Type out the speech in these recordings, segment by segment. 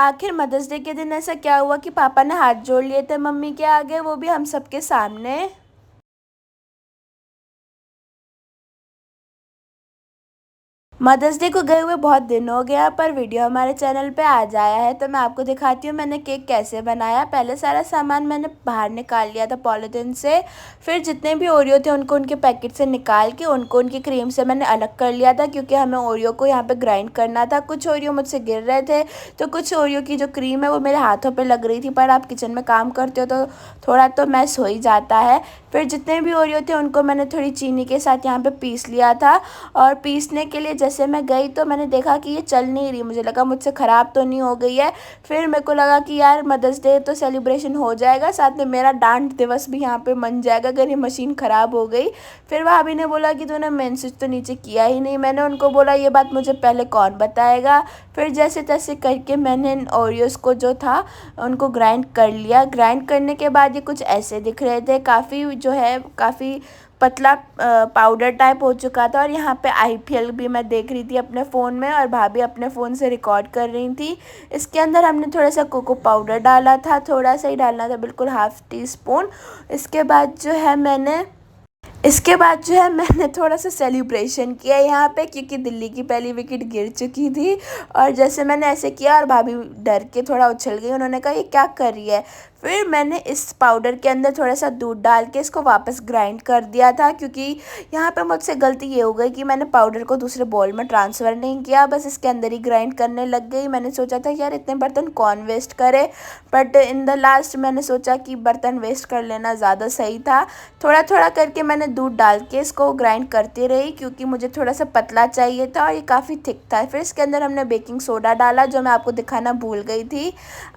आखिर mother's day के दिन ऐसा क्या हुआ कि पापा ने हाथ जोड़ लिए थे मम्मी के आगे, वो भी हम सबके सामने। मदर्स डे को गए हुए बहुत दिन हो गया, पर वीडियो हमारे चैनल पे आ जाया है तो मैं आपको दिखाती हूँ मैंने केक कैसे बनाया। पहले सारा सामान मैंने बाहर निकाल लिया था पॉलीथिन से। फिर जितने भी ओरियो थे उनको उनके पैकेट से निकाल के उनको उनकी क्रीम से मैंने अलग कर लिया था, क्योंकि हमें ओरियो को यहाँ पे ग्राइंड करना था। कुछ ओरियो मुझसे गिर रहे थे तो कुछ ओरियो की जो क्रीम है वो मेरे हाथों पर लग रही थी, पर आप किचन में काम करते हो तो थोड़ा तो मैस हो ही जाता है। फिर जितने भी ओरियो थे उनको मैंने थोड़ी चीनी के साथ यहाँ पे पीस लिया था। और पीसने के लिए जैसे मैं गई तो मैंने देखा कि ये चल नहीं रही, मुझे लगा मुझसे ख़राब तो नहीं हो गई है। फिर मेरे को लगा कि यार मदर्स डे तो सेलिब्रेशन हो जाएगा, साथ में मेरा डांट दिवस भी यहाँ पे मन जाएगा अगर ये मशीन ख़राब हो गई। फिर भाभी ने बोला कि तूने मेन स्विच तो नीचे किया ही नहीं। मैंने उनको बोला ये बात मुझे पहले कौन बताएगा। फिर जैसे तैसे करके मैंने ओरियोज़ को जो था उनको ग्राइंड कर लिया। ग्राइंड करने के बाद ये कुछ ऐसे दिख रहे थे, काफ़ी जो है काफ़ी पतला पाउडर टाइप हो चुका था। और यहाँ पे आईपीएल भी मैं देख रही थी अपने फ़ोन में और भाभी अपने फ़ोन से रिकॉर्ड कर रही थी। इसके अंदर हमने थोड़ा सा कोको पाउडर डाला था, थोड़ा सा ही डालना था, बिल्कुल हाफ़ टी स्पून। इसके बाद जो है मैंने थोड़ा सा सेलिब्रेशन किया यहाँ पे, क्योंकि दिल्ली की पहली विकेट गिर चुकी थी। और जैसे मैंने ऐसे किया और भाभी डर के थोड़ा उछल गई, उन्होंने कहा ये क्या कर रही है। फिर मैंने इस पाउडर के अंदर थोड़ा सा दूध डाल के इसको वापस ग्राइंड कर दिया था, क्योंकि यहाँ पे मुझसे गलती ये हो गई कि मैंने पाउडर को दूसरे बॉल में ट्रांसफ़र नहीं किया, बस इसके अंदर ही ग्राइंड करने लग गई। मैंने सोचा था कि यार इतने बर्तन कौन वेस्ट करे, बट इन द लास्ट मैंने सोचा कि बर्तन वेस्ट कर लेना ज़्यादा सही था। थोड़ा थोड़ा करके मैंने दूध डाल के इसको ग्राइंड करती रही, क्योंकि मुझे थोड़ा सा पतला चाहिए था और ये काफ़ी थिक था। फिर इसके अंदर हमने बेकिंग सोडा डाला, जो मैं आपको दिखाना भूल गई थी।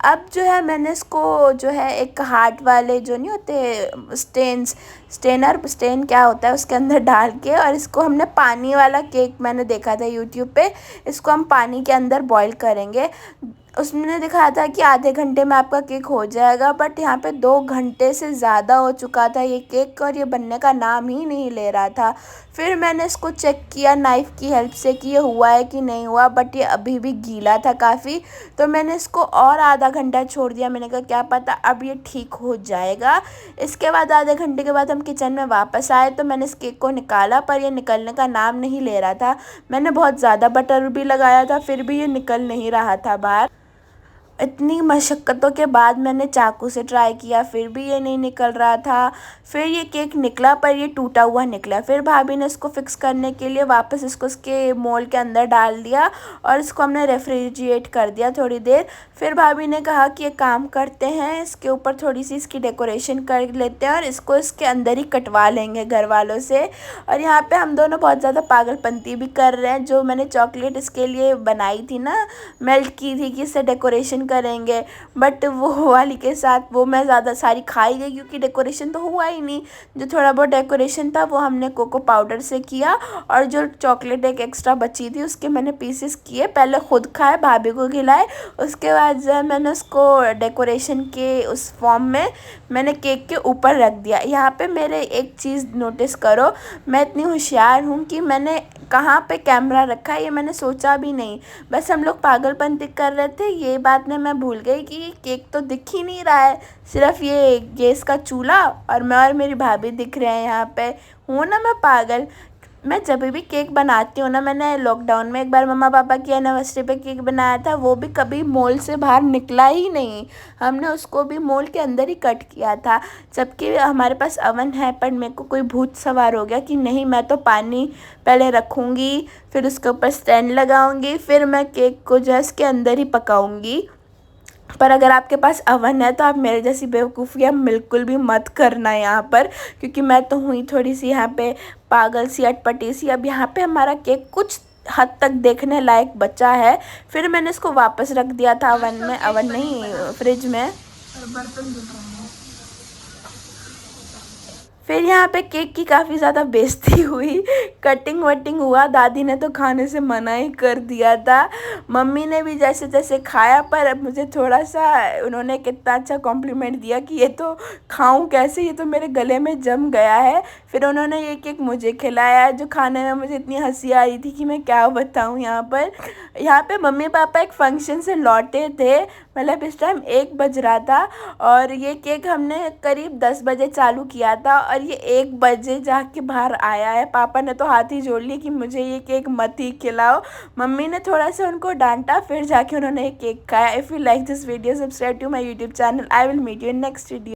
अब जो है मैंने इसको जो है एक हार्ट वाले जो नहीं होते स्टेन क्या होता है उसके अंदर डाल के, और इसको हमने पानी वाला केक मैंने देखा था यूट्यूब पे, इसको हम पानी के अंदर बॉईल करेंगे। उसने दिखाया था कि आधे घंटे में आपका केक हो जाएगा, बट यहाँ पे 2 घंटे से ज़्यादा हो चुका था ये केक और ये बनने का नाम ही नहीं ले रहा था। फिर मैंने इसको चेक किया नाइफ़ की हेल्प से कि ये हुआ है कि नहीं हुआ, बट ये अभी भी गीला था काफ़ी। तो मैंने इसको और आधा घंटा छोड़ दिया, मैंने कहा क्या पता अब ये ठीक हो जाएगा। इसके बाद आधे घंटे के बाद हम किचन में वापस आए तो मैंने इस केक को निकाला, पर ये निकलने का नाम नहीं ले रहा था। मैंने बहुत ज़्यादा बटर भी लगाया था, फिर भी ये निकल नहीं रहा था बाहर। इतनी मशक्क़तों के बाद मैंने चाकू से ट्राई किया, फिर भी ये नहीं निकल रहा था। फिर ये केक निकला, पर ये टूटा हुआ निकला। फिर भाभी ने इसको फ़िक्स करने के लिए वापस इसको इसके मोल्ड के अंदर डाल दिया और इसको हमने रेफ्रिजरेट कर दिया थोड़ी देर। फिर भाभी ने कहा कि एक काम करते हैं, इसके ऊपर थोड़ी सी इसकी डेकोरेशन कर लेते हैं और इसको इसके अंदर ही कटवा लेंगे घर वालों से। और यहाँ पे हम दोनों बहुत ज़्यादा पागलपंती भी कर रहे हैं। जो मैंने चॉकलेट इसके लिए बनाई थी ना, मेल्ट की थी कि इससे डेकोरेशन करेंगे, बट वो वाली के साथ वो मैं ज़्यादा सारी खाई गई, क्योंकि डेकोरेशन तो हुआ ही नहीं। जो थोड़ा बहुत डेकोरेशन था वो हमने कोको पाउडर से किया, और जो चॉकलेट एक एक्स्ट्रा बची थी उसके मैंने पीसेस किए, पहले खुद खाए भाभी को खिलाए। उसके बाद जो है मैंने उसको डेकोरेशन के उस फॉर्म में मैंने केक के ऊपर रख दिया। यहाँ पे मेरे एक चीज़ नोटिस करो, मैं इतनी होशियार हूँ कि मैंने कहाँ पे कैमरा रखा है ये मैंने सोचा भी नहीं, बस हम लोग पागलपंती कर रहे थे। ये बात में मैं भूल गई कि केक तो दिख ही नहीं रहा है, सिर्फ ये गैस का चूल्हा और मैं और मेरी भाभी दिख रहे हैं यहाँ पे। हूँ ना मैं पागल। मैं जब भी केक बनाती हूँ ना, मैंने लॉकडाउन में एक बार मम्मा पापा की एनिवर्सरी पे केक बनाया था, वो भी कभी मोल्ड से बाहर निकला ही नहीं। हमने उसको भी मोल्ड के अंदर ही कट किया था, जबकि हमारे पास अवन है। पर मेरे को कोई भूत सवार हो गया कि नहीं, मैं तो पानी पहले रखूँगी, फिर उसके ऊपर स्टैंड लगाऊँगी, फिर मैं केक को जो है इसके अंदर ही पकाऊँगी। पर अगर आपके पास अवन है तो आप मेरे जैसी बेवकूफ़ियाँ बिल्कुल भी मत करना यहाँ पर, क्योंकि मैं तो हुई थोड़ी सी यहाँ पे पागल सी अटपटी सी। अब यहाँ पे हमारा केक कुछ हद तक देखने लायक बचा है। फिर मैंने इसको वापस रख दिया था अवन में, अवन नहीं फ्रिज में। फिर यहाँ पे केक की काफ़ी ज़्यादा बेइज्जती हुई, कटिंग वटिंग हुआ। दादी ने तो खाने से मना ही कर दिया था। मम्मी ने भी जैसे तैसे खाया, पर अब मुझे थोड़ा-सा उन्होंने कितना अच्छा कॉम्प्लीमेंट दिया कि ये तो खाऊँ कैसे, ये तो मेरे गले में जम गया है। फिर उन्होंने ये केक मुझे खिलाया, जो खाने में मुझे इतनी हँसी आ रही थी कि मैं क्या बताऊँ यहाँ पर। यहाँ पे मम्मी-पापा एक फ़ंक्शन से लौटे थे, मतलब इस टाइम 1 बज रहा था और ये केक हमने करीब 10 बजे चालू किया था और ये 1 बजे जाके बाहर आया है। पापा ने तो हाथ ही जोड़ लिए कि मुझे ये केक मत ही खिलाओ। मम्मी ने थोड़ा-सा उनको डाँटा, फिर जाके उन्होंने ये केक खाया। If you like this video, subscribe to my YouTube channel. I will meet you in next video.